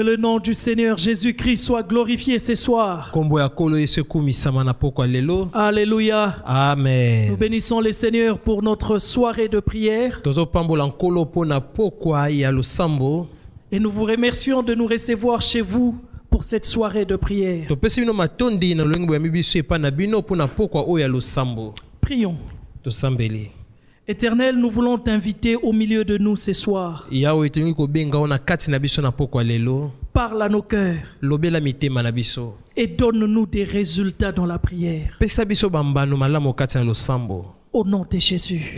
Que le nom du Seigneur Jésus-Christ soit glorifié ce soir. Alléluia. Amen. Nous bénissons le Seigneur pour notre soirée de prière. Et nous vous remercions de nous recevoir chez vous pour cette soirée de prière. Prions. Éternel, nous voulons t'inviter au milieu de nous ce soir. Parle à nos cœurs et donne-nous des résultats dans la prière. Au nom de Jésus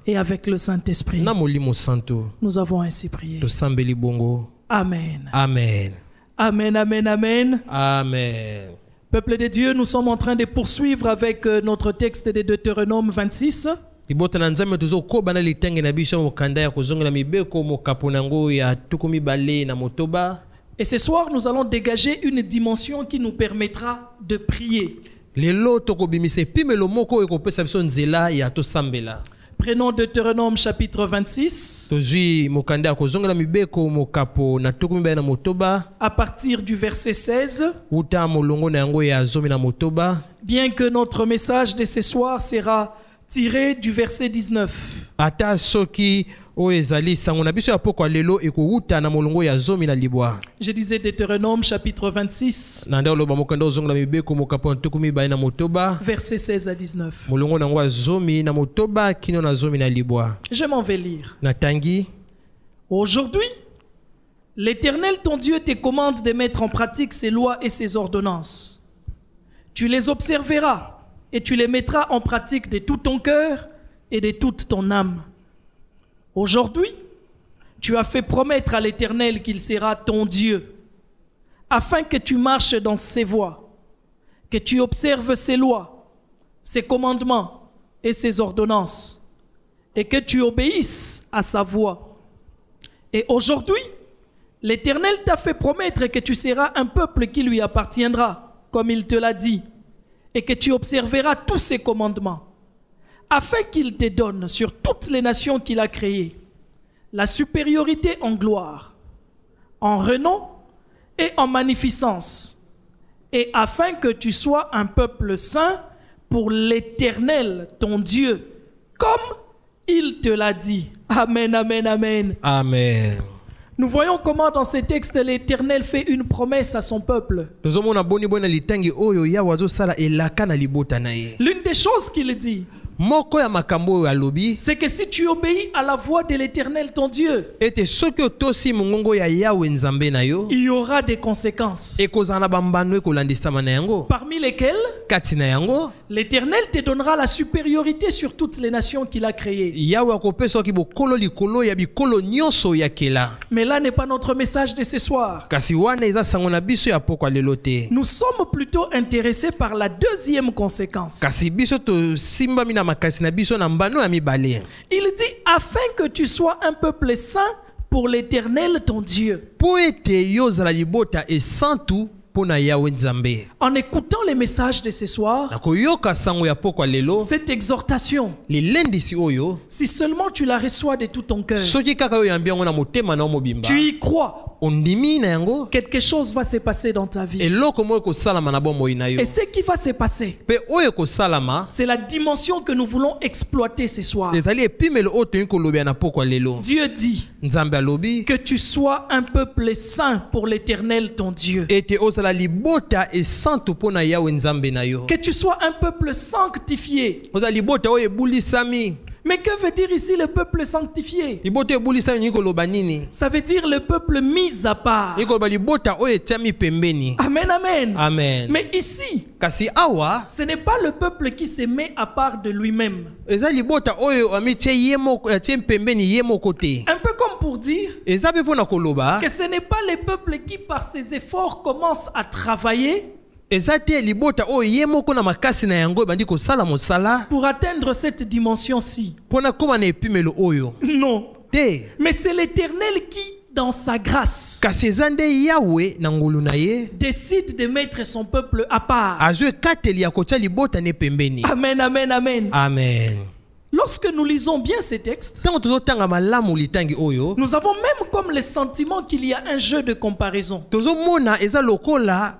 et avec le Saint-Esprit, nous avons ainsi prié. Amen. Amen. Amen, amen, amen. Amen. Peuple de Dieu, nous sommes en train de poursuivre avec notre texte de Deutéronome 26. Et ce soir, nous allons dégager une dimension qui nous permettra de prier. Prenons Deutéronome chapitre 26. À partir du verset 16. Bien que notre message de ce soir sera tiré du verset 19. Je disais Deutéronome chapitre 26. Verset 16 à 19. Je m'en vais lire. Aujourd'hui, l'Éternel ton Dieu te commande de mettre en pratique ses lois et ses ordonnances. Tu les observeras et tu les mettras en pratique de tout ton cœur et de toute ton âme. Aujourd'hui, tu as fait promettre à l'Éternel qu'il sera ton Dieu, afin que tu marches dans ses voies, que tu observes ses lois, ses commandements et ses ordonnances, et que tu obéisses à sa voix. Et aujourd'hui, l'Éternel t'a fait promettre que tu seras un peuple qui lui appartiendra, comme il te l'a dit, et que tu observeras tous ses commandements, afin qu'il te donne sur toutes les nations qu'il a créées la supériorité en gloire, en renom et en magnificence, et afin que tu sois un peuple saint pour l'Éternel, ton Dieu, comme il te l'a dit. Amen, amen, amen. Amen. Nous voyons comment dans ces textes l'Éternel fait une promesse à son peuple. L'une des choses qu'il dit, c'est que si tu obéis à la voix de l'Éternel ton Dieu, il y aura des conséquences. Parmi lesquelles l'Éternel te donnera la supériorité sur toutes les nations qu'il a créées. Mais là n'est pas notre message de ce soir. Nous sommes plutôt intéressés par la deuxième conséquence. Il dit afin que tu sois un peuple saint pour l'Éternel ton Dieu. En écoutant les messages de ce soir, cette exhortation, si seulement tu la reçois de tout ton cœur, tu y crois, quelque chose va se passer dans ta vie. Et ce qui va se passer, c'est la dimension que nous voulons exploiter ce soir. Dieu dit que tu sois un peuple saint pour l'Éternel ton Dieu. Que tu sois un peuple sanctifié. Mais que veut dire ici le peuple sanctifié? Ça veut dire le peuple mis à part. Amen, amen. Amen. Mais ici, ce n'est pas le peuple qui se met à part de lui-même. Un peu comme pour dire que ce n'est pas le peuple qui par ses efforts commence à travailler pour atteindre cette dimension-ci. Non. Mais c'est l'Éternel qui, dans sa grâce, décide de mettre son peuple à part. Amen, amen, amen. Amen. Lorsque nous lisons bien ces textes, Tango tozotanga malamu litangi oyo. nous avons même comme le sentiment qu'il y a un jeu de comparaison. Tozomona eza lokola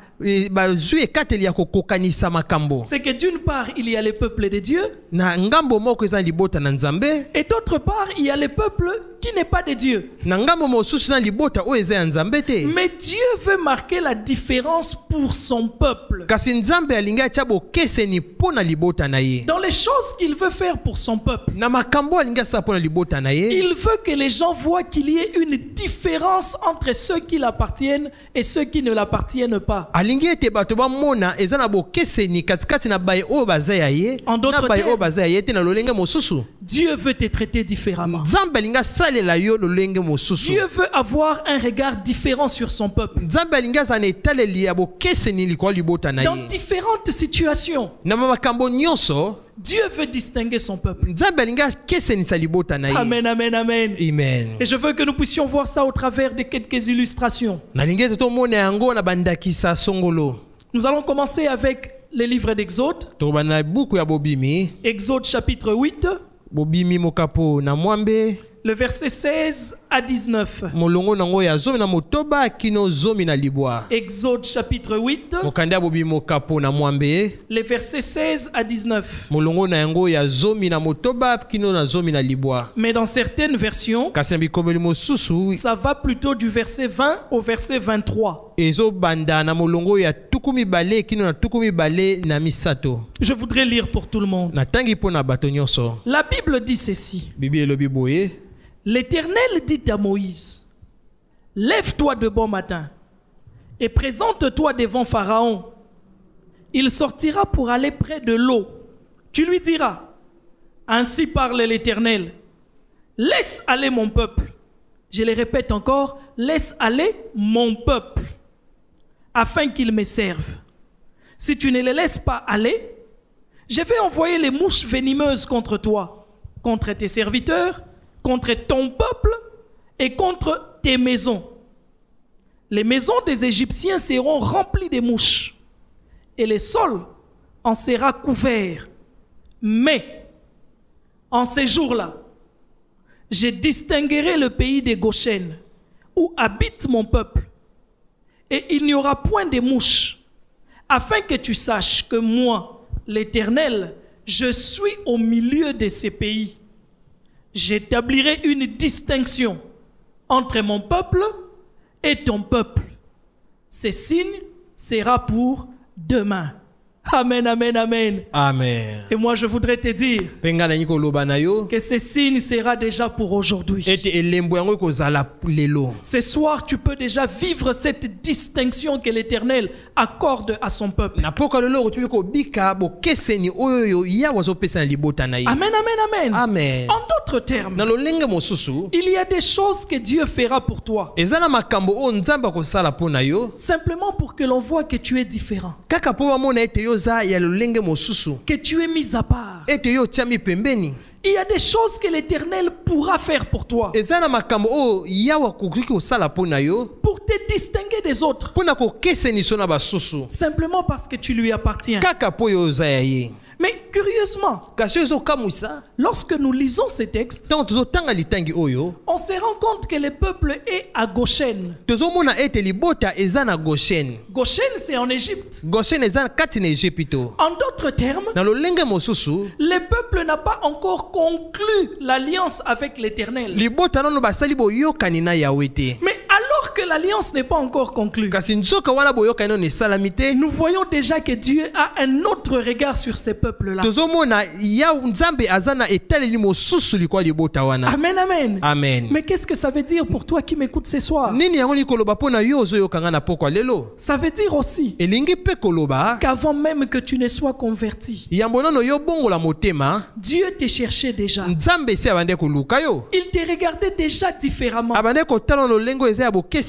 bazwi ekateli ya kokokanisa makambo. C'est que d'une part, il y a les peuples de Dieu, Na ngambo moko eza libota na Nzambe, et d'autre part, il y a les peuples qui n'est pas de Dieu. na ngambo mosusu eza libota oyo eza ya Nzambe te. Mais Dieu veut marquer la différence pour son peuple. Kasi Nzambe alingi atia bokeseni mpona libota na ye. Dans les choses qu'il veut faire pour son peuple, Na makambo alingi asala mpona libota na ye. il veut que les gens voient qu'il y ait une différence entre ceux qui l'appartiennent et ceux qui ne l'appartiennent pas. Alingi ete bato bamona eza na bokeseni katikati na baye oyo baza ya ye, En d'autres na baye termes, oyo baza ya ye te na lolenge mosusu. Dieu veut te traiter différemment. Nzambe alingi asalela yo lolenge mosusu. Dieu veut avoir un regard différent sur son peuple. Nzambe alingi azala na etaleli ya bokeseni likolo libota na Dans ye. différentes situations, Na makambo nyonso, Dieu veut distinguer son peuple. Nzambe alingi akesenisa libota na ye. Amen, amen, amen. Amen. Et je veux que nous puissions voir ça au travers de quelques illustrations. Nalingi ete tomona yango na bandakisa songolo. Nous allons commencer avec le livre d'Exode. Tokobanda na buku ya bobimi. Exode chapitre 8, Bobimi mokapo na mwambe. le verset 16 à 19. Molongo nango ya zomi na motoba kino zomi na libwa. Exode chapitre 8, Mokanda bobimi mokapo na mwambe. les versets 16 à 19. Molongo na yango ya zomi na motoba kino na zomi na libwa. Mais dans certaines versions, Kasi na bikomeli mosusu ça va plutôt du verset 20 au verset 23. ezo banda na molongo ya tukumi bale kino na tukumi bale na misato. Je voudrais lire pour tout le monde. Na tangi pona bato nyonso. La Bible dit ceci. Bibi elobi boye. L'Éternel dit à Moïse, lève-toi de bon matin et présente-toi devant Pharaon. Il sortira pour aller près de l'eau. Tu lui diras, ainsi parle l'Éternel, laisse aller mon peuple. Je le répète encore, laisse aller mon peuple, afin qu'il me serve. Si tu ne le laisses pas aller, je vais envoyer les mouches venimeuses contre toi, contre tes serviteurs, contre ton peuple et contre tes maisons. Les maisons des Égyptiens seront remplies de mouches et le sol en sera couvert. Mais en ces jours-là, je distinguerai le pays des Goshen où habite mon peuple et il n'y aura point de mouches, afin que tu saches que moi, l'Éternel, je suis au milieu de ces pays. J'établirai une distinction entre mon peuple et ton peuple. Ce signe sera pour demain. Amen, amen, amen. Amen. Et moi, je voudrais te dire Penga na niko loba na yo. que ce signe sera déjà pour aujourd'hui. Ete elembo yango kozala lelo. Ce soir, tu peux déjà vivre cette distinction que l'Éternel accorde à son peuple. Na poka lelo otubi ko bika bokeseni oyo ya wazo pesa na libota na ye. Amen, amen, amen. Amen. En d'autres termes, Na lolenge mosusu. il y a des choses que Dieu fera pour toi, Ezana makambo o nzamba kosala pona yo. simplement pour que l'on voit que tu es différent, Kaka po bamona ete yo za ya lolenge mosusu. que tu es mis à part. Ete yo tiami pembeni. Il y a des choses que l'Éternel pourra faire pour toi, Ezana makambo o yawa kokoki kosala pona yo. pour te distinguer des autres, Pona kokeseni so na basusu. simplement parce que tu lui appartiens. Kaka po yo za ya ye. Mais curieusement, Kasi ezo kamwisa. lorsque nous lisons ces textes, Tango tozotanga litangi oyo. on se rend compte que le peuple est à Goshen. Tozomona ete libota eza na Goshen. Goshen, c'est en Égypte. Goshen eza kati na Ejipito. En d'autres termes, Na lolenge mosusu. le peuple n'a pas encore conclu l'alliance avec l'Éternel. Libota nano basali boyokani na Yawe te. Mais alors que l'alliance n'est pas encore conclue, Kasi nzoka wana boyokani nano esalami te. nous voyons déjà que Dieu a un autre regard sur ces peuples-là. Tozomona ya Nzambe azana etaleli mosusu likwa libota wana. Amen, amen. Amen. Mais qu'est-ce que ça veut dire pour toi qui m'écoutes ce soir? Nini yango likoloba pona yo ozoyokanga na pokwa lelo? Ça veut dire aussi Elingi pe koloba qu'avant même que tu ne sois converti, yambo nano yo bongola motema. Dieu te cherchait déjà. Nzambe se abande koluka yo. Il te regardait déjà différemment. Abande kotala lolenge eza ya bokeseni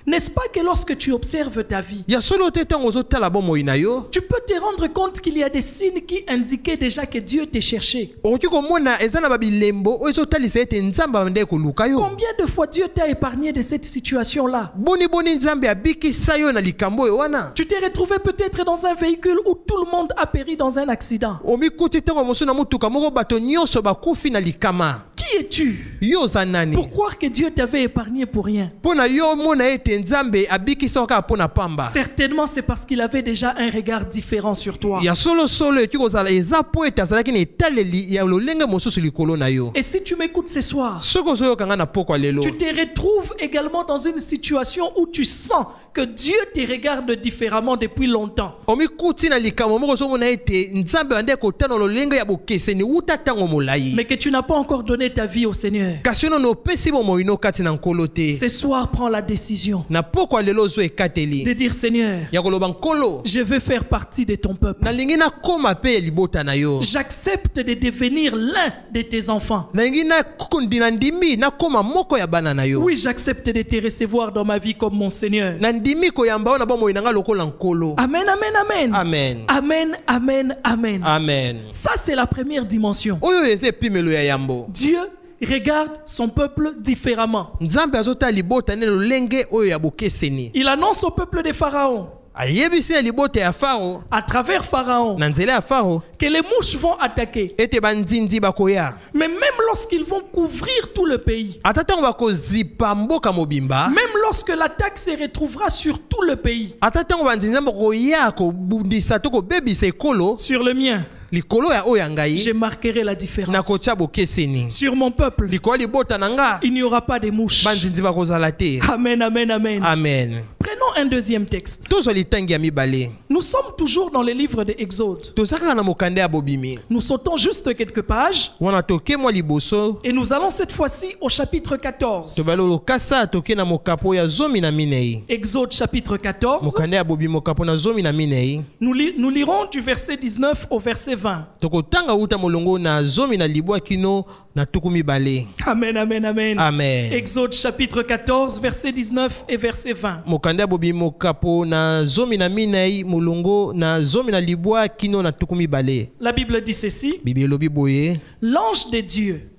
N'est-ce pas que lorsque tu observes ta vie, ya solo te tango ozotala bomoi na yo, tu peux te rendre compte qu'il y a des signes qui indiquaient déjà que Dieu te cherchait. okoki komona eza na babilembo oyo ezotalisa ete nzambe abande koluka yo. Combien de fois Dieu t'a épargné de cette situation-là? Boni nzambe abikisa yo na likambo oyo wana. Tu t'es retrouvé peut-être dans un véhicule où tout le monde a péri dans un accident. Omikuti tango mosu na mutuka moko bato nyonso bakufi na likama. Qui es-tu Yo zanani? pour croire que Dieu t'avait épargné pour rien? Pona yo mona ete nzambe abikisa oka pona pamba. Certainement c'est parce qu'il avait déjà un regard différent sur toi. Ya solo eki kozala eza po ete azalaki na etaleli ya lolenge mosusu likolo na yo. Et si tu m'écoutes ce soir, Soko ozoyokanga na pokwa lelo, tu te retrouves également dans une situation où tu sens que Dieu te regarde différemment depuis longtemps. omikuti na likambo moko ozomona ete nzambe bande kotana lolenge ya bokeseni wuta tango molai. Mais que tu n'as pas encore donné ta vie au Seigneur. Kasi ono opesi bomoi no kati na nkolo te. Ce soir, prends la décision Na pokwa lelo ozo ekateli de dire Seigneur, ya koloba nkolo, je veux faire partie de ton peuple. nalingi nakoma pe ya libota na yo. J'accepte de devenir l'un de tes enfants. Nalingi na ndimi nakoma moko ya bana na yo. Oui, j'accepte de te recevoir dans ma vie comme mon Seigneur. Na ndimi koyamba ona bomoi nanga lokola nkolo. Amen, amen, amen. Amen. Amen, amen, amen. Amen. Ça, c'est la première dimension. Oyo eze epimelo ya yambo. Dieu regarde son peuple différemment. Nzambe azota libota ne lolenge oyo ya bokeseni. Il annonce au peuple de Pharaon, Ayebisi ya libota ya Faro, à travers Pharaon, na nzela ya Faro, que les mouches vont attaquer. ete banzinzi bakoya. Mais même lorsqu'ils vont couvrir tout le pays, Ata tango bakozipa mboka mobimba, même lorsque l'attaque se retrouvera sur tout le pays, ata tango banzinzi bakoya kobundisa to kobebisa ekolo, sur le mien, likolo ya oyo ya ngai, je marquerai la différence. nakotia bokeseni. Sur mon peuple, Likolo libota na nga, il n'y aura pas de mouches. banzinzi bakozala te. Amen, amen, amen. Amen. Prenons un deuxième texte. Tozwa litangi ya mibale. Nous sommes toujours dans le livre de Exode. Tozaka na mokanda ya bobimi. Nous sautons juste quelques pages Wana toke mwa liboso, et nous allons cette fois-ci au chapitre 14. tobalolo kasa toke na mokapo ya zomi na minei. Exode chapitre 14. Mokanda ya bobimi mokapo na zomi na minei. Nous lirons du verset 19 au verset 20. Tokotanga uta molongo na zomi na libwa kino na tuku mibale. Amen, amen, amen. Amen. Exode chapitre 14, verset 19 et verset 20. Mokanda ya bobimi mokapo na zomi na minei molongo na zomi na libwa kino na tuku mibale. La Bible dit ceci. Bibi elobi boye. L'ange de Dieu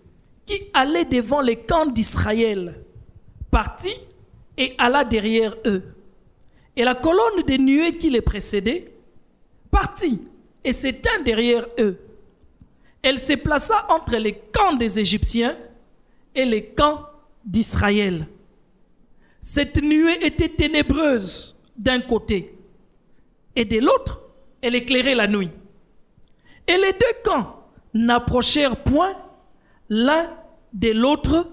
qui allait devant les camps d'Israël partit et alla derrière eux. Et la colonne de nuée qui les précédait partit et s'éteint derrière eux. Elle se plaça entre les camps des Égyptiens et les camps d'Israël. Cette nuée était ténébreuse d'un côté et de l'autre, elle éclairait la nuit. Et les deux camps n'approchèrent point l'un de l'autre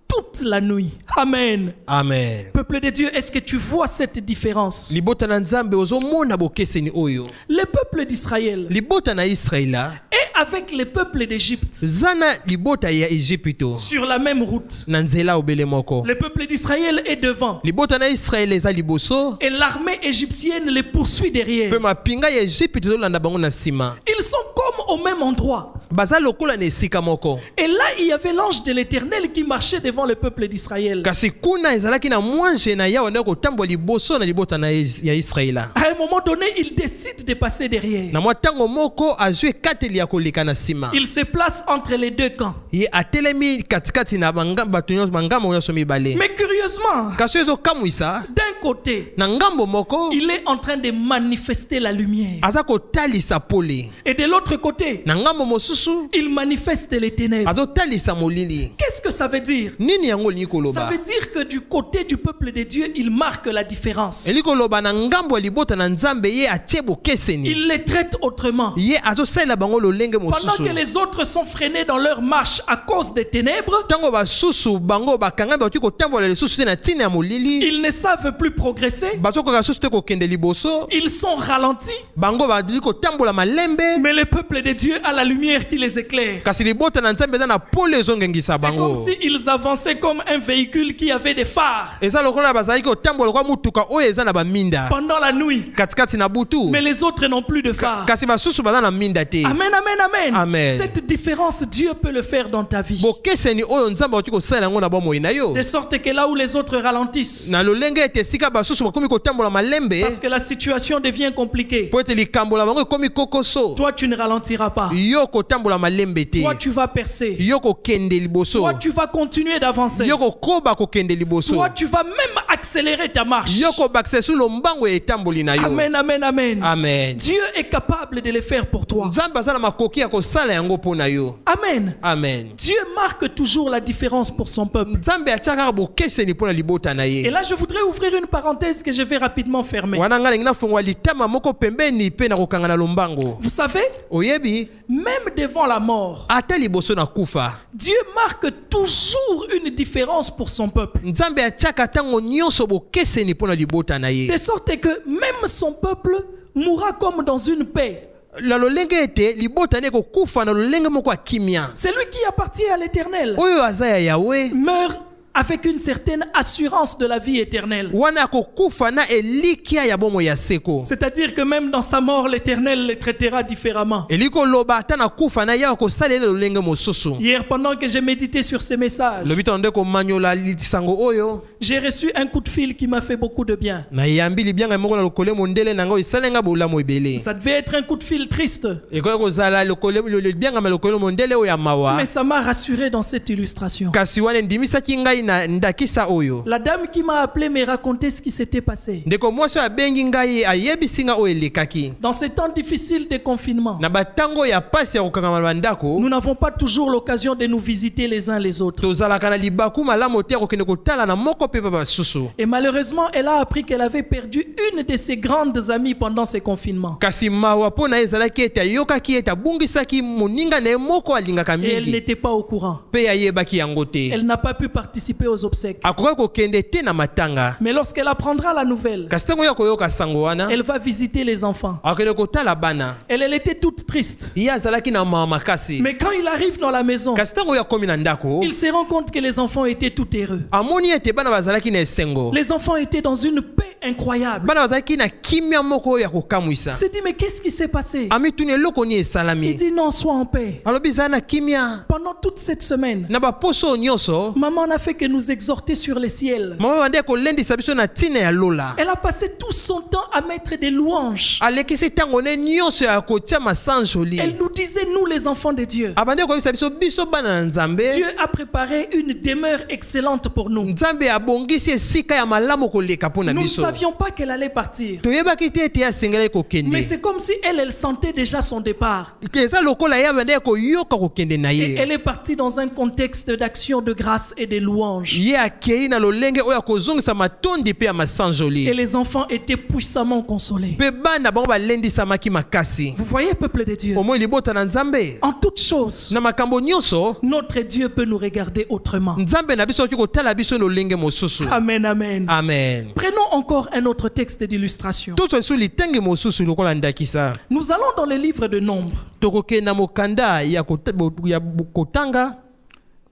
toute la nuit. Amen. Amen. Peuple de Dieu, est-ce que tu vois cette différence? Libota na nzambe ozomona bokeseni oyo. Le peuple d'Israël Libota na Israela est avec le peuple d'Égypte zana libota ya Egypto sur la même route. na nzela obele moko. Le peuple d'Israël est devant Libota na Israel eza liboso, et l'armée égyptienne les poursuit derrière. pe mapinga ya Egypte ezolanda bango na sima. Ils sont comme au même endroit. Baza lokola na esika moko. Et là, il y avait l'ange de l'Éternel qui marchait devant le peuple d'Israël. Kasi kuna ezalaki na mwanje na yawe ndeko kotambola liboso na libota na ya Israela. À un moment donné, il décide de passer derrière. Na mwa tango moko azwi kateli ya koleka na sima. Il se place entre les deux camps. Ye atelemi katikati na bato nyonso mangamo nyonso mibale. Mais curieusement, Kasi ezokamwisa d'un côté, na ngambo moko il est en train de manifester la lumière. aza kotalisa pole. Et de l'autre côté, Na ngambo mosusu il manifeste les ténèbres. azotalisa molili. Qu'est-ce que ça veut dire? Nini yango lingi Ça koloba? veut dire que du côté du peuple de Dieu, il marque la différence. Eli koloba na ngambo ya libota na nzambe ye atie bokeseni. Il les traite autrement. Ye azosalela bango lolenge Pendant mosusu. que les autres sont freinés dans leur marche à cause des ténèbres, Tango basusu bango bakanga batuki kotambola lisusu te na ntina ya molili. ils ne savent plus progresser. Bazokoka susu te kokende liboso. Ils sont ralentis. Bango badili kotambola malembe. Mais le peuple de Dieu a la lumière qui les éclaire. kasi libota na nzambe eza na pole ezongengisa C'est bango comme s'ils avançaient comme un véhicule qui avait des phares eza lokola bazalaki kotambola lokola mutuka oyo eza na baminda pendant la nuit. katikati na butu Mais les autres n'ont plus de phares. kasi basusu baza na minda te Amen, amen, amen. Amen. Cette différence, Dieu peut le faire dans ta vie. bokeseni oyo nzambe akoki kosalela yango na bomoi na yo De sorte que là où les autres ralentissent, na lolenge ete esika basusu bakomi kotambola malembe parce que la situation devient compliquée, po ete likambo na bango ekomi kokoso toi tu ne ralentiras pas. yo kotambola malembe te Toi tu vas percer. yo kokende liboso Toi tu vas continuer d'avancer. yo kokoba kokende liboso Toi tu vas même accélérer ta marche. yo kobakisa esu lombango ya etamboli na yo Amen, amen, amen. amen Dieu est capable de le faire pour toi. nzambe aza na makoki ya kosala yango mpo na yo Amen. amen Dieu marque toujours la différence pour son peuple. nzambe atia kaka bokeseni mpo na libota na Et ye là, je voudrais ouvrir une parenthèse que je vais rapidement fermer. wana ngai ndenge nafungwa litama moko pembeni mpe na kokanga na lombango Vous savez, oyebi même devant la mort, ata liboso na kufa Dieu marque toujours une différence pour son peuple. nzambe atiaka ntango nyonso bokeseni mpo na libota na ye De sorte que même son peuple mourra comme dans une paix. na lolenge ete libota na ekokufa na lolenge moko ya kimia Celui qui appartient à l'Éternel oyo aza ya yawe meurt avec une certaine assurance de la vie éternelle. wana akokufa na elikia ya bomo ya seko C'est-à-dire que même dans sa mort, l'Éternel les traitera différemment. eliko loba ata na kufa na yawe akosalela lolenge mosusu Hier, pendant que j'ai médité sur ces messages, lobi to nde komanyola lisango oyo j'ai reçu un coup de fil qui m'a fait beaucoup de bien. na yambi libianga moko na lokole mondele na ngo isalenga bolamu ebele Ça devait être un coup de fil triste, ekoki kozala lokole libianga ma lokole mondele oyo ya mawa mais ça m'a rassuré dans cette illustration. kasi wana ndimisaki ngai na ndakisa oyo La dame qui m'a appelé me racontait ce qui s'était passé. ndeko mwasi abengi ngai ayebisi nga oyo elekaki Dans ces temps difficiles de confinement, na batango ya pasi ya kokangama bandako nous n'avons pas toujours l'occasion de nous visiter les uns les autres. tozalaka na libaku malamu te ya kokende kotala na moko mpe pa basusu Et malheureusement, elle a appris qu'elle avait perdu une de ses grandes amies pendant ces confinements. kasi mawa mpo na ye ezalaki ete ayokaki ete abungisaki moninga na ye moko alingaka Et elle mingi n'était pas au courant. mpe ayebaki yango te Elle n'a pas pu participer aux obsèques. akoki kokende te na matanga Mais lorsqu'elle apprendra la nouvelle, kasi ntango ya koyoka sango wana elle va visiter les enfants. akende kotala bana Elle était toute triste. ye azalaki na mawa makasi Mais quand il arrive dans la maison, kasi ntango ya komi na ndako il se rend compte que les enfants étaient tout heureux. amoni ete bana bazalaki na esengo Les enfants étaient dans une paix incroyable. bana bazalaki na kimia moko oyo ya kokamwisa Il s'est dit, mais qu'est-ce qui s'est passé? amituni eloko nini Il esalami dit, non, sois en paix. alobi zala na kimia Pendant toute cette semaine, na baposo oyo nyonso maman n'a fait que nous exhorter sur les ciels. mama bande kolendisa biso na ntina ya lola Elle a passé tout son temps à mettre des louanges. alekisi ntango ne nyonso ya kotia masanjoli Elle nous disait, nous les enfants de Dieu, abandi koyebisa biso biso bana na nzambe Dieu a préparé une demeure excellente pour nous. nzambe abongisi esika ya malamu koleka mpo na Nous ne biso savions pas qu'elle allait partir. toyebaki te ete asengelaki Mais kokende c'est comme si elle sentait déjà son départ. eza lokola ye abandaki koyoka kokende na Et ye elle est partie dans un contexte d'action de grâce et de louange. ye akei na lolenge oyo akozongisa matondi mpe ya Et masanjoli les enfants étaient puissamment consolés. mpe bana bango balendisamaki makasi Vous voyez, peuple de Dieu, omoi libota na nzambe en toutes choses, na makambo nyonso notre Dieu peut nous regarder autrement. nzambe na biso okoki kotala biso lolenge mosusu Amen, amen. amen Prenons encore un autre texte d'illustration. toso esu litenge mosusu lokola ndakisa Nous allons dans le livre de Nombre. tokokenda mokanda ya kotanga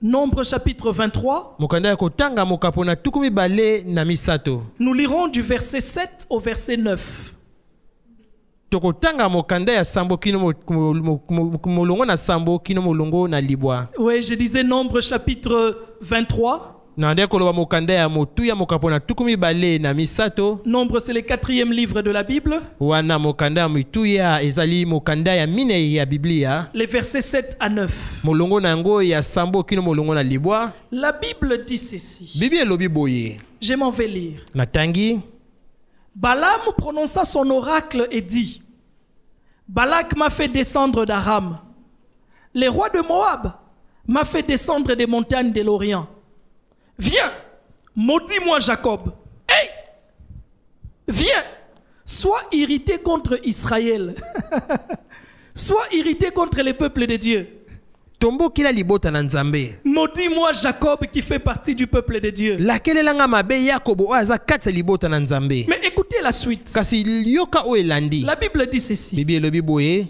Nombre chapitre 23. mokanda ya kotanga mokapo na tuku mibale na misato Nous lirons du verset 7 au verset 9. tokotanga mokanda ya sambo kino molongo na sambo kino molongo na libwa Oui, je disais Nombre chapitre 23. na nde koloba mokanda ya motuya mokapo na tuku mibale na misato Nombre, c'est le 4e livre de la Bible. wana mokanda ya mituya ezali mokanda ya mine ya biblia Les versets 7 à 9. molongo na yango ya sambo kino molongo na libwa La Bible dit ceci. bibi elobi boye Je m'en vais lire. natangi Balaam prononça son oracle et dit, Balak m'a fait descendre d'Aram. Le roi de Moab m'a fait descendre des montagnes de l'Orient. Viens, maudis-moi Jacob. Hey! Viens, sois irrité contre Israël. Sois irrité contre les peuples de Dieu. tombokila libota na nzambe Maudis-moi Jacob qui fait partie du peuple de Dieu. lakelelanga mabe yakobo oyo aza kati ya libota na nzambe Mais écoutez la suite. kasi yoka oyo elandi La Bible dit ceci. bibi elobi boye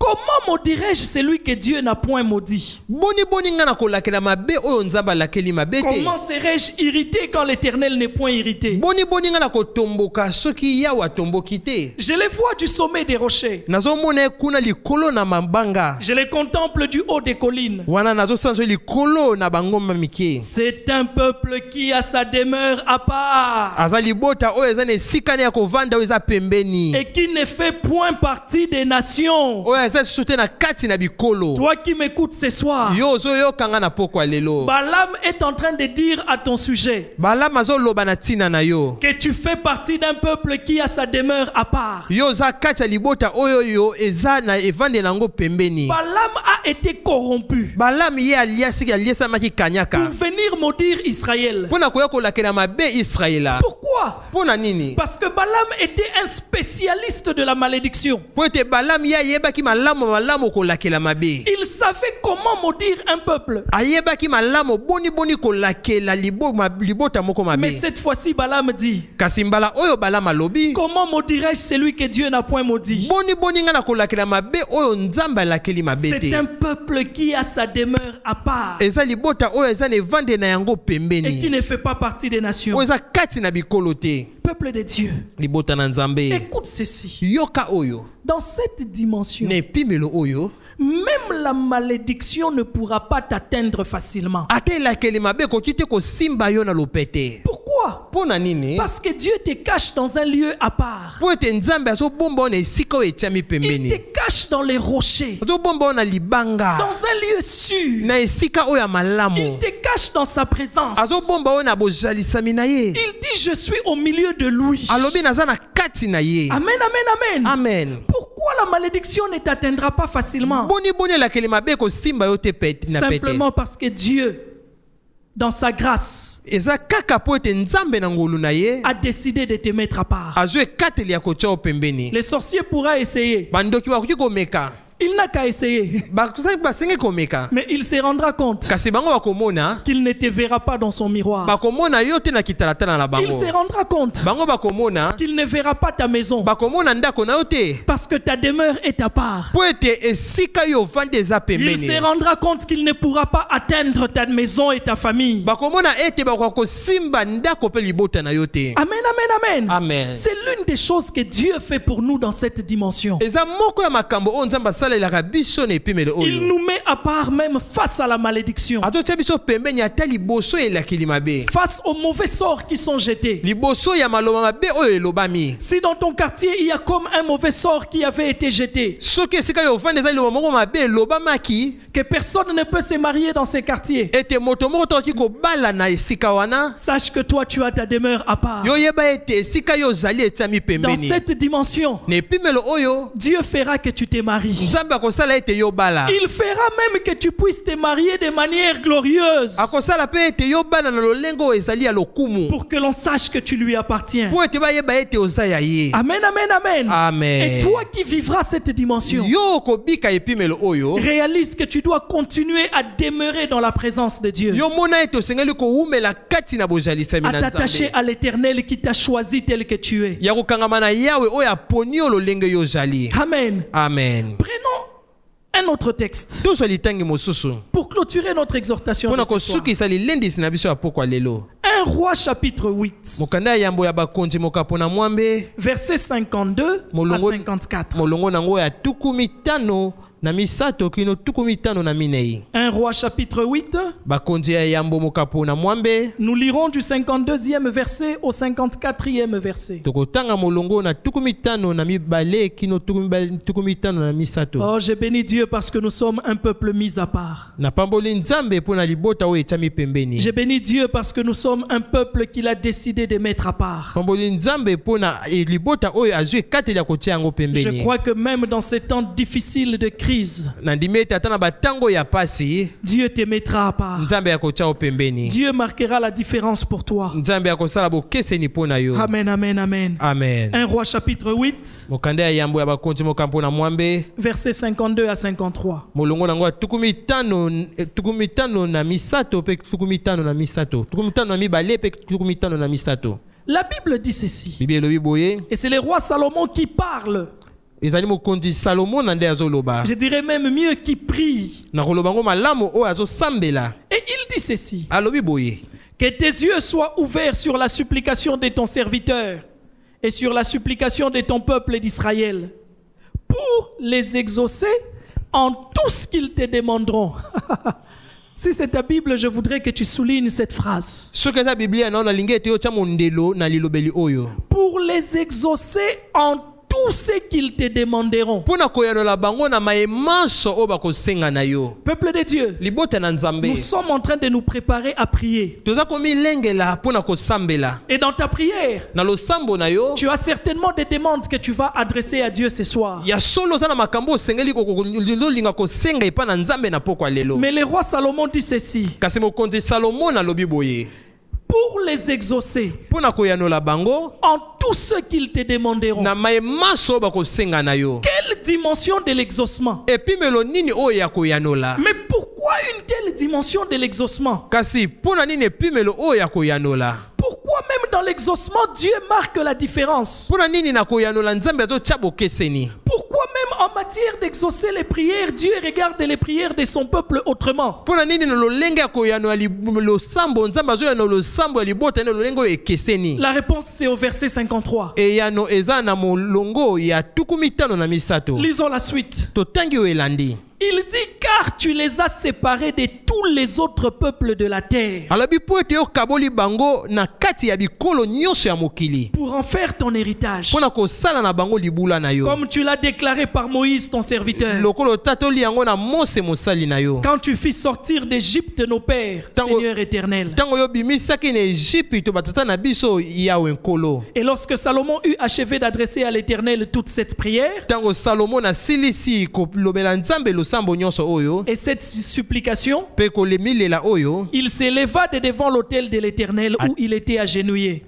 Comment maudirais-je celui que Dieu n'a point maudit? Comment serais-je irrité quand l'Éternel n'est point irrité? Je les vois du sommet des rochers. Je les contemple du haut des collines. C'est un peuple qui a sa demeure à part et qui ne fait point partie des nations. Toi qui m'écoutes ce soir, Balaam est en train de dire à ton sujet que tu fais partie d'un peuple qui a sa demeure à part. Balaam a été corrompu pour venir maudire Israël. Pourquoi? Parce que Balaam était un spécialiste de la malédiction. Il savait comment maudire un peuple. Mais cette fois-ci, Balaam dit, comment maudirais-je celui que Dieu n'a point maudit? C'est un peuple qui a sa demeure à part et qui ne fait pas partie des nations. Peuple de Dieu, écoute ceci. Dans cette dimension, même la malédiction ne pourra pas t'atteindre facilement. Pourquoi? Parce que Dieu te cache dans un lieu à part. Il te cache dans les rochers, dans un lieu sûr. Il te cache dans sa présence. Il dit, je suis au milieu de lui. Amen, amen, amen. Amen. Pourquoi la malédiction ne t'atteindra pas facilement? Simplement parce que Dieu, dans sa grâce, a décidé de te mettre à part. Les sorciers pourraient essayer. Il n'a qu'à essayer. Mais il se rendra compte qu'il ne te verra pas dans son miroir. Il se rendra compte qu'il ne verra pas ta maison parce que ta demeure est à part. Il se rendra compte qu'il ne pourra pas atteindre ta maison et ta famille. Amen, amen, amen. Amen. C'est l'une des choses que Dieu fait pour nous dans cette dimension. Il nous met à part même face à la malédiction, face aux mauvais sorts qui sont jetés. Si dans ton quartier il y a comme un mauvais sort qui avait été jeté, que personne ne peut se marier dans ces quartiers, sache que toi tu as ta demeure à part. Dans cette dimension, Dieu fera que tu te maries. Il fera même que tu puisses te marier de manière glorieuse, pour que l'on sache que tu lui appartiens. Amen, amen, amen. Amen. Et toi qui vivras cette dimension, réalise que tu dois continuer à demeurer dans la présence de Dieu, à t'attacher à l'Éternel qui t'a choisi tel que tu es. Amen. Amen. Prenons un autre texte pour clôturer notre exhortation de ce soir. 1 Roi chapitre 8, versets 52 à 54. 1 Roi chapitre 8, nous lirons du 52e verset au 54e verset. Oh, je bénis Dieu parce que nous sommes un peuple mis à part. Je bénis Dieu parce que nous sommes un peuple qu'il a décidé de mettre à part. Je crois que même dans ces temps difficiles de crise, Dieu te mettra à part. Dieu marquera la différence pour toi. Amen, amen, amen. Amen. 1 Roi chapitre 8, versets 52 à 53. La Bible dit ceci, et c'est le roi Salomon qui parle Je dirais même mieux qui prie. Et il dit ceci. Que tes yeux soient ouverts sur la supplication de ton serviteur et sur la supplication de ton peuple d'Israël, pour les exaucer en tout ce qu'ils te demanderont. Si c'est ta Bible, je voudrais que tu soulignes cette phrase. Pour les exaucer en tout ce qu'ils te demanderont. Peuple de Dieu, nous sommes en train de nous préparer à prier. Et dans ta prière, tu as certainement des demandes que tu vas adresser à Dieu ce soir. Mais le roi Salomon dit ceci. Pour les exaucer en tout ce qu'ils te demanderont. Quelle dimension de l'exaucement? Mais pourquoi une telle dimension de l'exaucement? Pourquoi même dans l'exaucement, Dieu marque la différence? Pourquoi même en matière d'exaucer les prières, Dieu regarde les prières de son peuple autrement? La réponse c'est au verset 53. Lisons la suite. Il dit car tu les as séparés de tous les autres peuples de la terre pour en faire ton héritage, comme tu l'as déclaré par Moïse ton serviteur, quand tu fis sortir d'Égypte nos pères, Seigneur éternel. Et lorsque Salomon eut achevé d'adresser à l'Éternel toute cette prière et cette supplication, il s'éleva de devant l'autel de l'Éternel où il était agenouillé,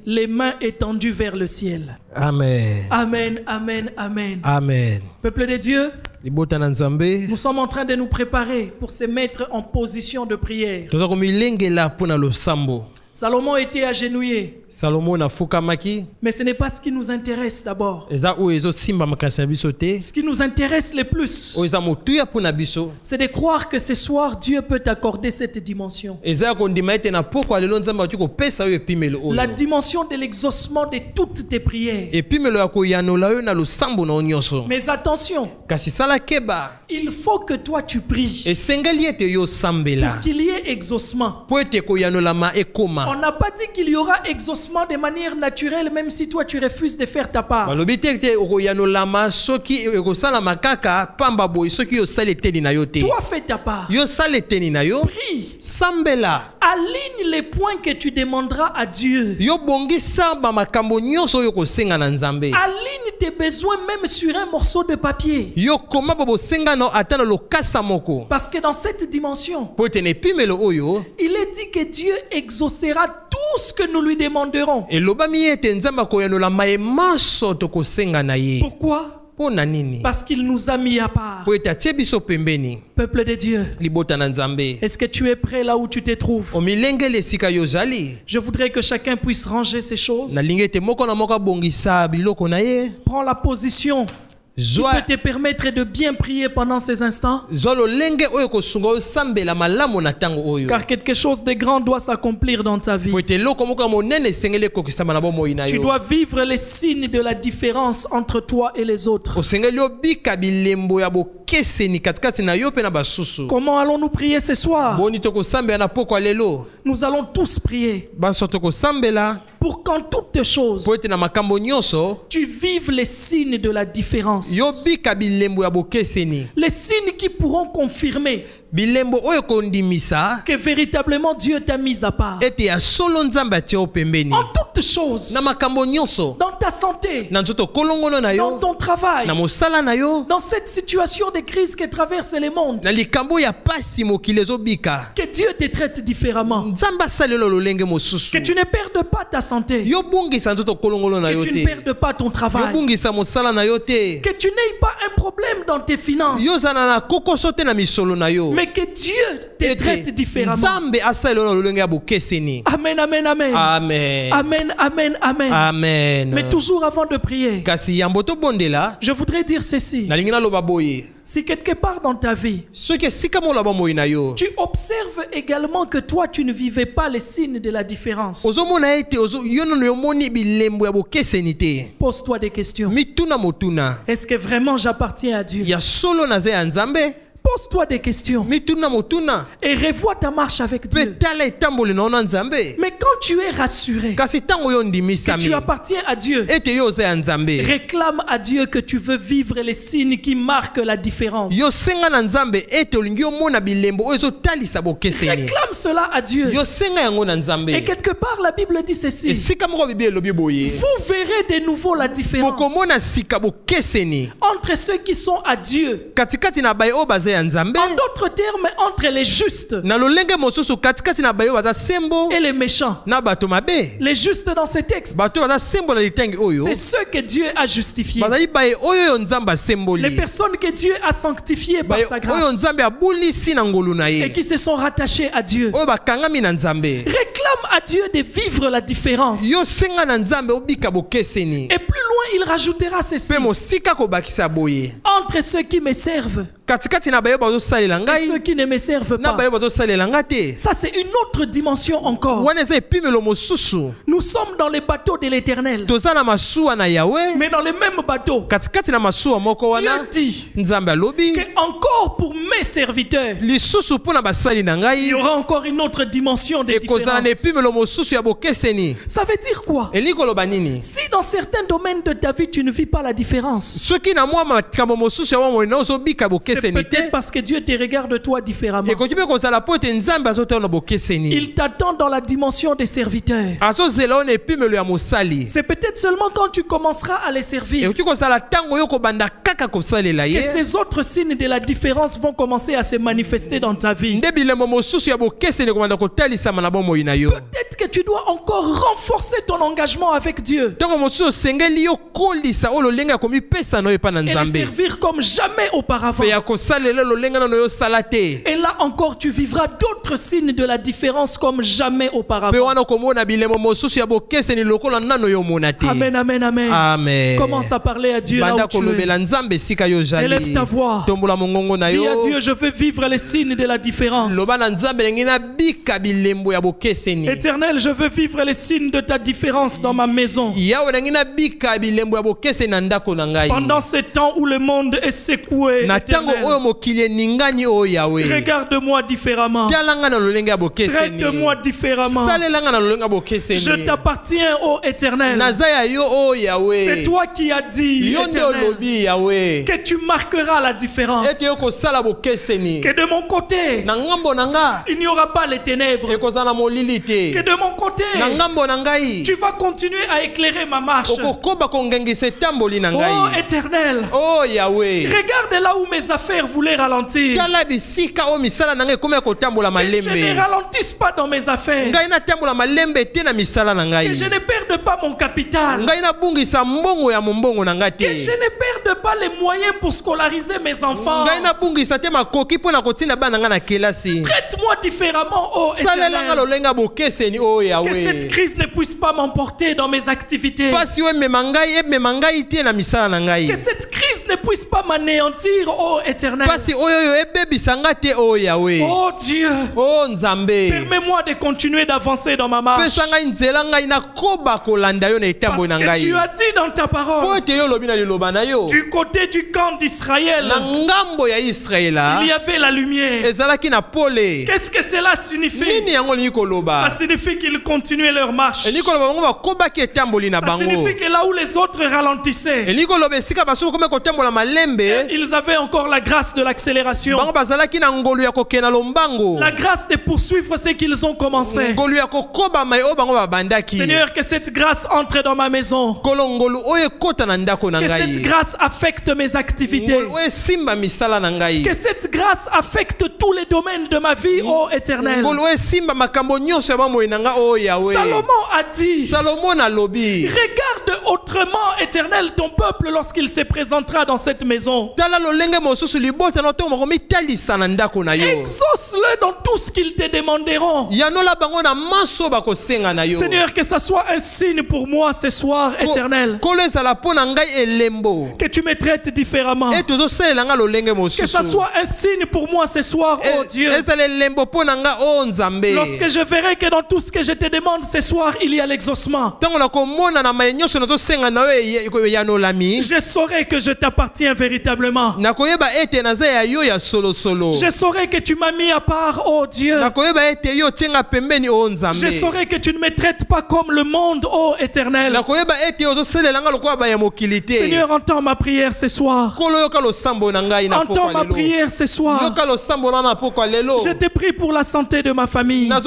les mains étendues vers le ciel. Amen. Amen, amen, amen. Amen. Peuple de Dieu, nous sommes en train de nous préparer pour se mettre en position de prière. Salomon était agenouillé. Mais ce n'est pas ce qui nous intéresse d'abord. Ce qui nous intéresse le plus, c'est de croire que ce soir Dieu peut t'accorder cette dimension. La dimension de l'exaucement de toutes tes prières. Mais attention, il faut que toi tu pries pour qu'il y ait exaucement. On n'a pas dit qu'il y aura exaucement de manière naturelle, même si toi tu refuses de faire ta part. Toi fais ta part. Prie. Aligne les points que tu demanderas à Dieu. Aligne tes besoins même sur un morceau de papier. Parce que dans cette dimension, il est dit que Dieu exaucera tout ce que nous lui demanderons. Pourquoi? Parce qu'il nous a mis à part. Peuple de Dieu, est-ce que tu es prêt là où tu te trouves? Je voudrais que chacun puisse ranger ses choses. Prends la position qui peut te permettre de bien prier pendant ces instants. Car quelque chose de grand doit s'accomplir dans ta vie. Tu dois vivre les signes de la différence entre toi et les autres. Comment allons-nous prier ce soir? Nous allons tous prier pour qu'en toutes choses tu vives les signes de la différence. Les signes qui pourront confirmer que véritablement Dieu t'a mis à part. En toutes choses, dans ta santé, dans ton travail, dans cette situation de crise que traverse le monde, que Dieu te traite différemment, que tu ne perdes pas ta santé, que tu ne perdes pas ton travail, que tu n'aies pas un problème dans tes finances, mais Mais que Dieu te traite différemment. Nzambe asala lolenge ya bokeseni. Amen, amen, amen. Amen. Amen, amen, amen. Amen. Mais toujours avant de prier, Kasi yamboto bondela. je voudrais dire ceci. Nalingi naloba boye. Si quelque part dans ta vie, Soki sika mo loba moyi na yo. tu observes également que toi, tu ne vivais pas les signes de la différence. Ozomona ete yono yomoni bilembo ya bokeseni te. Pose-toi des questions. Mituna motuna. Est-ce que vraiment j'appartiens à Dieu? Ya solo na ze ya Nzambe. Pose-toi des questions Mituna motuna. et revois ta marche avec Dieu. Betala etambole na ona Nzambe. Mais quand tu es rassuré Kasi tango yo que ndimisami. tu appartiens à Dieu, Ete yo ze ya Nzambe. réclame à Dieu que tu veux vivre les signes qui marquent la différence. Yo senga na Nzambe ete olingi omona bilembo oyo ezotalisa bokeseni. Réclame cela à Dieu. Yo senga yango na Nzambe. Et quelque part, la Bible dit ceci. Esika moko Bible elobi boye. Vous verrez de nouveau la différence Bokomona sika bokeseni. entre ceux qui sont à Dieu. Katikati na baye oyo baza ya Nzambe. En d'autres termes, entre les justes Na lolenge mosusu katikati na baye oyo baza sembo et les méchants. na bato mabe. Les justes dans ces textes, Bato baza sembo na litengi oyo. c'est ceux que Dieu a justifiés. Bazali baye oyo yo Nzambe Les asemboli. personnes que Dieu a sanctifiées par Baye sa oyo grâce Nzambe abulisi na ngolu na et ye. qui se sont rattachés à Dieu. Oyo bakangami na Nzambe. Réclame à Dieu de vivre la différence. Yo senga na Nzambe obika bokeseni. Et plus loin, il rajoutera ceci. Pe mosika kobakisa boye. Entre ceux qui me servent Katikati na baye bazosalela et ceux ngai. qui ne me servent Na pas. baye bazosalela nga te. Ça, c'est une autre dimension encore. Wana eza epimelo mosusu. Nous sommes dans les bateaux de l'éternel. Toza na masuwa na Yawe. Mais dans les mêmes bateaux, Katikati na masuwa moko Dieu wana. dit Nzambe alobi. que encore pour mes serviteurs, Lisusu mpona basali na il ngai. y aura encore une autre dimension de Ekozala na différence. epimelo mosusu ya bokeseni. Ça veut dire quoi? Elingi koloba nini? Si dans certains domaines de ta vie, tu ne vis pas la différence, Soki na mwa makambo mosusu ya bomoi na ozobika c'est bokeseni te. peut-être parce que Dieu te regarde toi différemment. Ekoki mpe kozala po ete Nzambe azotala na bokeseni. Il t'attend dans la dimension des serviteurs. Azozela ona epimelo ya mosali. C'est peut-être seulement quand tu commenceras à les servir Ekoki kozala ntango yo kobanda kaka kosalela que ye. ces autres signes de la différence vont commencer à se manifester dans ta vie. Nde bilembo mosusu ya bokeseni kobanda kotalisama na bomoi na yo. Peut-être que tu dois encore renforcer ton engagement avec Dieu Ntango mosusu osengeli yo kolisa oyo lolenge ya komipesa na yo epa na et les Nzambe. servir comme jamais auparavant. Pe ya kosalela lolenge na yo sala te. Et là encore, tu vivras d'autres signes de la différence comme jamais Pe auparavant. wana komona bilembo mosusu ya bokeseni lokola nano yo mona te. Amen, amen, amen. Amen. Commence à parler à Dieu là Banda où tu es. kolobela Nzambe sika yo jali. Élève ta voix. Tombola mongongo na Dis yo. à Dieu, je veux vivre les signes de la différence. Loba na Nzambe ndenge na bika bilembo ya bokeseni. Éternel, je veux vivre les signes de ta différence dans ma maison. Yawe ndenge na bika bilembo ya bokeseni na ndako na ngai. Pendant ces temps où le monde est secoué, Na tango Éternel, oyo mokili eningani oyo Yawe. regarde-moi différemment. Talanga na lolenge ya bokeseni. Traite-moi différemment. Salelanga na lolenge ya bokeseni. Je t'appartiens, ô Éternel. Naza ya yo oyo Yawe. C'est toi qui as dit, Yo nde Éternel, olobi Yawe. que tu marqueras la différence. Ete yo kosala bokeseni. Que de mon côté, Na ngambo na nga. il n'y aura pas les ténèbres. Ekozala molili te. Que de mon côté, Na ngambo na ngai. tu vas continuer à éclairer ma marche. Okokoba kongengisa etamboli na Oh ngai. Éternel, Oh Yawe. regarde là où mes affaires voulaient ralentir. Tala bisika oyo misala na ngai ekomi kotambola Que je ne malembe. ralentisse pas dans mes affaires. Ngai natambola malembe te na misala na ngai. Que je ne perde pas mon capital. Ngai nabungisa mbongo ya mombongo na ngai Que je te. ne perde pas les moyens pour scolariser mes enfants. Ngai nabungisa te makoki mpo na kotinda bana ngai na kelasi. Traite-moi différemment, oh Salelanga Éternel. lolenga bokeseni oyo Que cette Yawe. crise ne puisse pas m'emporter dans mes activités. Pasi oyo emema ngai te na misala na ngai. Que cette crise ne puisse pas m'anéantir, oh Éternel. Pasi oyo ebebisa ngai te oyo Yawe. Oh Dieu, Oh Nzambe. permets-moi de continuer d'avancer dans ma marche. Pesa ngai nzela ngai nakoba kolanda yo na Parce etamboli na que ngai. tu as dit dans ta Po parole, ete yo olobi na liloba na yo. du côté du camp d'Israël, Na ngambo ya Israela il y avait la lumière. ezalaki na pole. Qu'est-ce que cela signifie? Nini yango olingi Ça koloba? signifie qu'ils continuaient leur marche. Elingi koloba bango bakobaki etamboli na Ça bango. signifie que là où les autres ralentissaient, Elingi koloba esika basuku komi kotambola malembe. ils avaient encore la grâce de l'accélération, Bango bazalaki na ngolu ya kokende na lombango. la grâce de poursuivre ce qu'ils ont commencé. Ngolu ya kokobama oyo bango babandaki. Seigneur, que cette grâce entre dans ma maison. Kolo ngolu oyo ekota na ndako na Que cette ngai. grâce affecte mes activités. Ngolu oyo esimba misala na ngai. Que cette grâce affecte tous les domaines de ma vie, ô Éternel. Ngolu oyo esimba makambo nyonso ya bomoi na ngai oyo Yawe. Salomon a dit, Salomon alobi. regarde autrement, Éternel, ton peuple lorsqu'il se présentera dans cette maison. Exauce-le dans tout ce qu'ils te demanderont. Seigneur, que ça soit un signe pour moi ce soir, Éternel. Que tu me traites différemment. Que ça soit un signe pour moi ce soir, oh Dieu. Lorsque je verrai que dans tout ce que je te demande ce soir, il y a l'exaucement. Je saurai que je t'appartiens véritablement. Je saurai que tu m'as mis à part, oh Dieu. Je saurai que tu ne me traites pas comme le monde, oh Éternel. Seigneur, entends ma prière ce soir. Entends ma prière ce soir. Je te prie pour la santé de ma famille. Je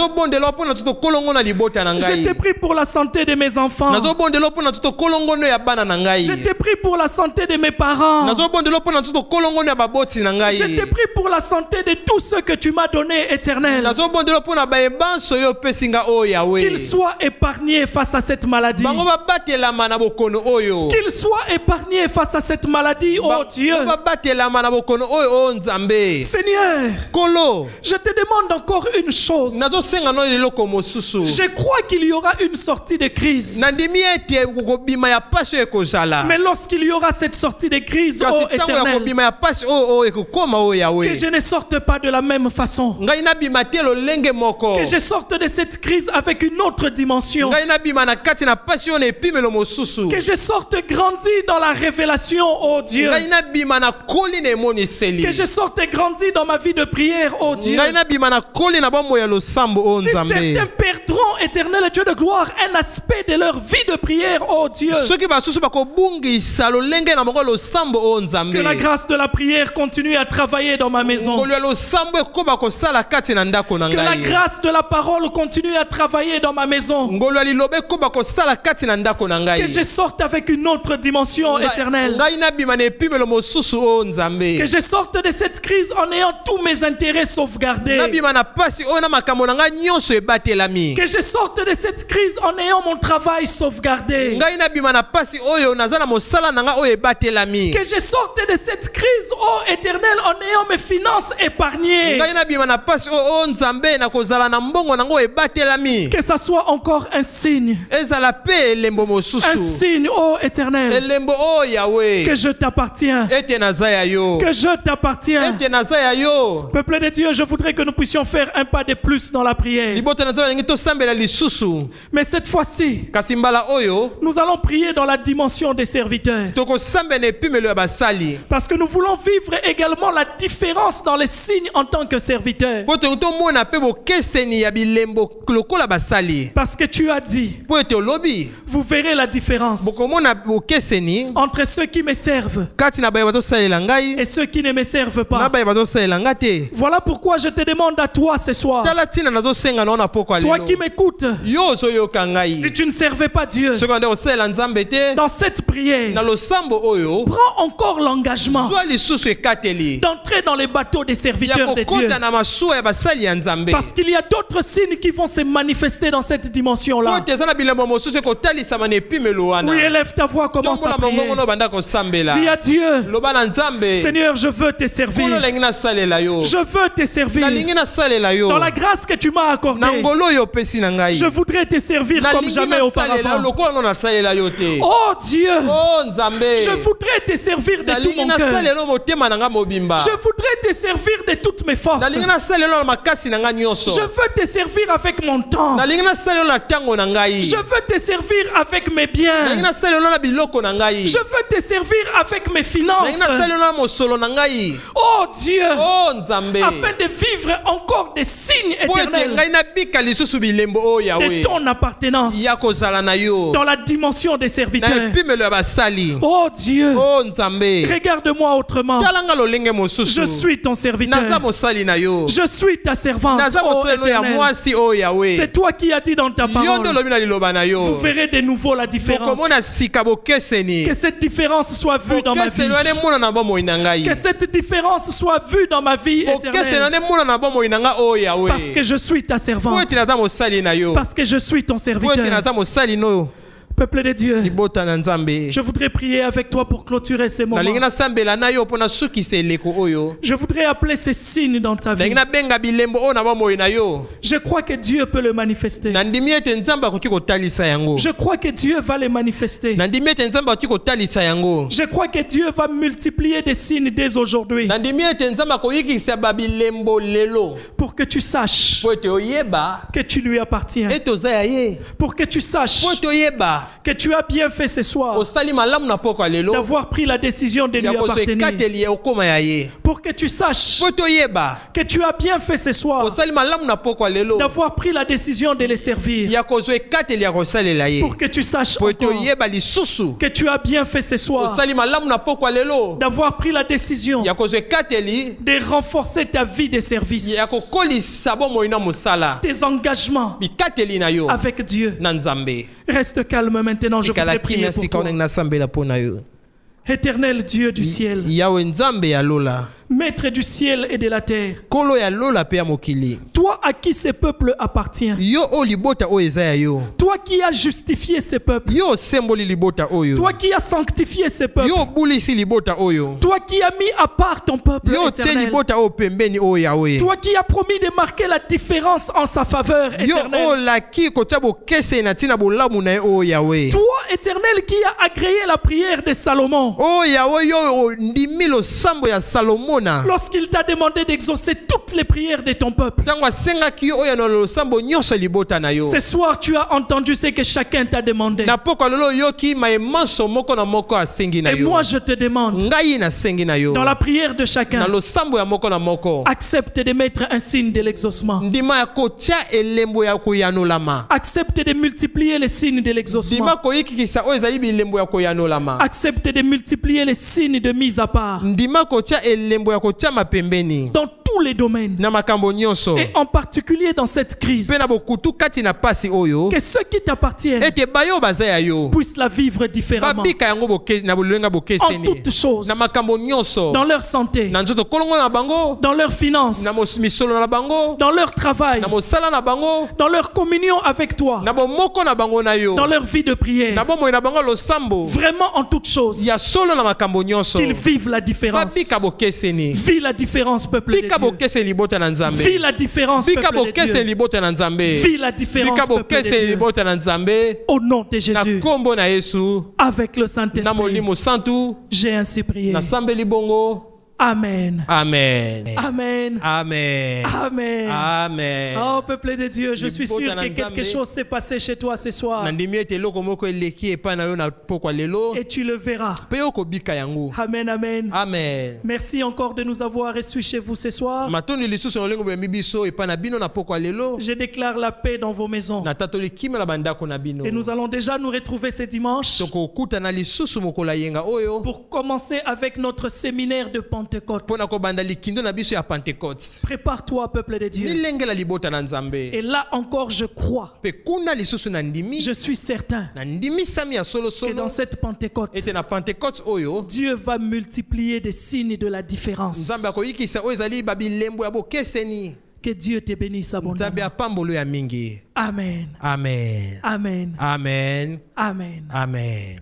te prie pour la santé de mes enfants. Je te prie pour la santé de mes parents. Je te prie pour la santé de tout ce que tu m'as donné, Éternel. Qu'ils soient épargnés face à cette maladie. Qu'ils soient épargnés face à cette maladie, oh Dieu. Seigneur, je te demande encore une chose. Je crois qu'il y aura une sortie de crise. Mais lorsqu'il y aura cette sortie de crise, oh Éternel, que je ne sorte pas de la même façon. Que je sorte de cette crise avec une autre dimension. Que je sorte grandi dans la révélation, oh Dieu. Que je sorte grandi dans ma vie de prière, oh Dieu. Si certains perdront, Éternel Dieu de gloire, un aspect de leur vie de prière, oh Dieu. Que la grâce de la prière continue à travailler dans ma maison. Que la grâce de la parole continue à travailler dans ma maison. Que je sorte avec une autre dimension, Éternelle. Que je sorte de cette crise en ayant tous mes intérêts sauvegardés. Que je sorte de cette crise en ayant mon travail sauvegardé. Que je sorte de cette crise, oh Éternel, en ayant mes finances épargnées. Que ça soit encore un signe. Un signe, oh Éternel. Que je t'appartiens. Que je t'appartiens. Peuple de Dieu, je voudrais que nous puissions faire un pas de plus dans la prière. Mais cette fois-ci, nous allons prier dans la dimension des serviteurs. Parce que nous voulons vivre également la différence dans les signes en tant que serviteurs. Parce que tu as dit, vous verrez la différence entre ceux qui me servent et ceux qui ne me servent pas. Voilà pourquoi je te demande à toi ce soir, toi qui m'écoutes, si tu ne servais pas Dieu, dans cette prière, prends encore l'engagement d'entrer dans les bateaux des serviteurs de Dieu. Parce qu'il y a d'autres signes qui vont se manifester dans cette dimension-là. Oui, élève ta voix, commence à prier. Dis à Dieu, Seigneur, je veux te servir. Je veux te servir. Dans la grâce que tu m'as accordée, je voudrais te servir comme jamais auparavant. Oh Dieu, je voudrais te servir de tout mon cœur. Je voudrais te servir de toutes mes forces. Je veux te servir avec mon temps. Je veux te servir avec mes biens. Je veux te servir avec mes finances. Oh Dieu, afin de vivre encore des signes éternels de ton appartenance dans la dimension des serviteurs. Oh Dieu, regarde-moi autrement. Je suis ton serviteur. Je suis ta servante. Oh Éternel, c'est toi qui as dit dans ta parole, vous verrez de nouveau la différence. Que cette différence soit vue dans ma vie. Que cette différence soit vue dans ma vie, Éternel. Parce que je suis ta servante. Parce que je suis ton serviteur. Peuple de Dieu, libota na nzambe je voudrais prier avec toi pour clôturer ces moments. nalingi nasambela na yo mpona sukisa eleko oyo Je voudrais appeler ces signes dans ta vie. nalingi nabenga bilembo oyo na bomoi na yo Je crois que Dieu peut le manifester. nandimi ete nzambe akoki kotalisa yango Je crois que Dieu va les manifester. nandimi ete nzambe akoki kotalisa yango Je crois que Dieu va multiplier des signes dès aujourd'hui nandimi ete nzambe akoyikisa babilembo lelo pour que tu saches po ete oyeba que tu lui appartiens. ete oza ya ye Pour que tu saches po ete oyeba que tu as bien fait ce soir osali malamu na poko ya lelo d'avoir pris la décision de lui ya kozwa appartenir. ekateli ya okoma ya ye Pour que tu saches po ete oyeba que tu as bien fait ce soir osali malamu na poko ya lelo d'avoir pris la décision de les servir. ya kozwa ekateli ya kosalela ye Pour que tu saches po ete encore oyeba lisusu que tu as bien fait ce soir osali malamu na poko ya lelo d'avoir pris la décision ya kozwa ekateli de renforcer ta vie de service, ya kokolisa bomoi na mosala tes engagements bikateli na yo avec Dieu. na nzambe Reste calme maintenant, je tikala voudrais prier kimia pour sika toi. ondenge nasambela mpo na yo Éternel Dieu du ciel, yawe nzambe ya lola Maître du ciel et de la terre, kolo ya lola mpe ya mokili toi à qui ce peuple appartient, yo oyo libota oyo eza ya yo toi qui as justifié ce peuple, yo osemboli libota oyo toi qui as sanctifié ce peuple, yo obulisi libota oyo toi qui as mis à part ton peuple yo otie éternel, libota oyo pembeni oyo yawe toi qui as promis de marquer la différence en sa faveur yo oyo éternel, olaki kotia bokeseni na ntina bolamu na ye oyo yawe toi éternel qui as agréé la prière de Salomon oyo yawe yo ondimi losambo ya salomona lorsqu'il t'a demandé d'exaucer toutes les prières de ton peuple. ntango asengaki yo oyo na losambo nyonso ya libota na yo Ce soir, tu as entendu ce que chacun t'a demandé. na poko lelo oyoki mayemanso moko na moko asengi na Et yo moi, je te demande, ngai nasengi na yo dans la prière de na chacun, losambo ya moko na moko accepte de mettre un signe de l'exaucement. ndima ya kotia elembo ya koyanolama Accepte de multiplier les signes de l'exaucement. ndima koyikikisa oyo ezali bilembo ya koyanolama Accepte de multiplier les signes de mise à part ndima kotia elembo ya kotiama pembeni dans tous les domaines. na makambo nyonso Et en particulier dans cette crise, mpe na bokutu kati na pasi oyo que ceux qui t'appartiennent ete bayo baza ya yo puissent la vivre différemment. babika yango na bolenga En bokeseni toutes choses, na makambo nyonso dans leur santé, na nzoto kolongo na bango dans leurs finances, na misolo na bango dans leur travail, na mosala na bango dans leur communion avec toi, na bomoko na bango na yo dans leur vie de na prière. bomoi na bango losambo Vraiment en toutes choses, ya solo na makambo nyonso qu'ils vivent la différence. babika bokeseni Vis la différence, peuple de bika Dieu. bokeseni libota na nzambe Vis la différence, bika peuple de bokeseni Dieu. libota na nzambe Vis la différence, bika peuple de bokeseni Dieu. libota na nzambe Au nom de na Jésus, kombo na yesu avec le na Saint-Esprit, molimo santu j'ai ainsi prié. nasambeli bongo Amen. amen Amen. amen Amen. amen Oh, peuple de Dieu, je suis sûr Libota que na quelque Nzambe. chose s'est passé chez toi ce soir. nandimi ete eloko moko eleki epai na yo na pokwa lelo Et tu le verras. mpe okobika yango Amen, amen. amen Merci encore de nous avoir reçus chez vous ce soir. matondi lisusu na olengo boyambi biso epai na bino na pokwa lelo Je déclare la paix dans vos maisons. natatoli kimia na bandako na bino Et nous allons déjà nous retrouver ce dimanche tokokutana lisusu mokolo ya yenga oyo pour commencer avec notre séminaire de Pentecôte. mpona kobanda likindo na biso ya pentecote Prépare-toi, peuple de Dieu. milengela libota na nzambe Et là encore, je crois, mpe kuna lisusu na ndimi je suis certain na ndimisami ya que solosolo dans cette Pentecôte, ete na pentecote oyo Dieu va multiplier des signes de la différence. nzambe akoyikisa oyo ezali babilembo ya bokeseni Que Dieu te bénisse nzambe abondamment. apambolo ya mingi Amen. amen Amen. amen Amen. amen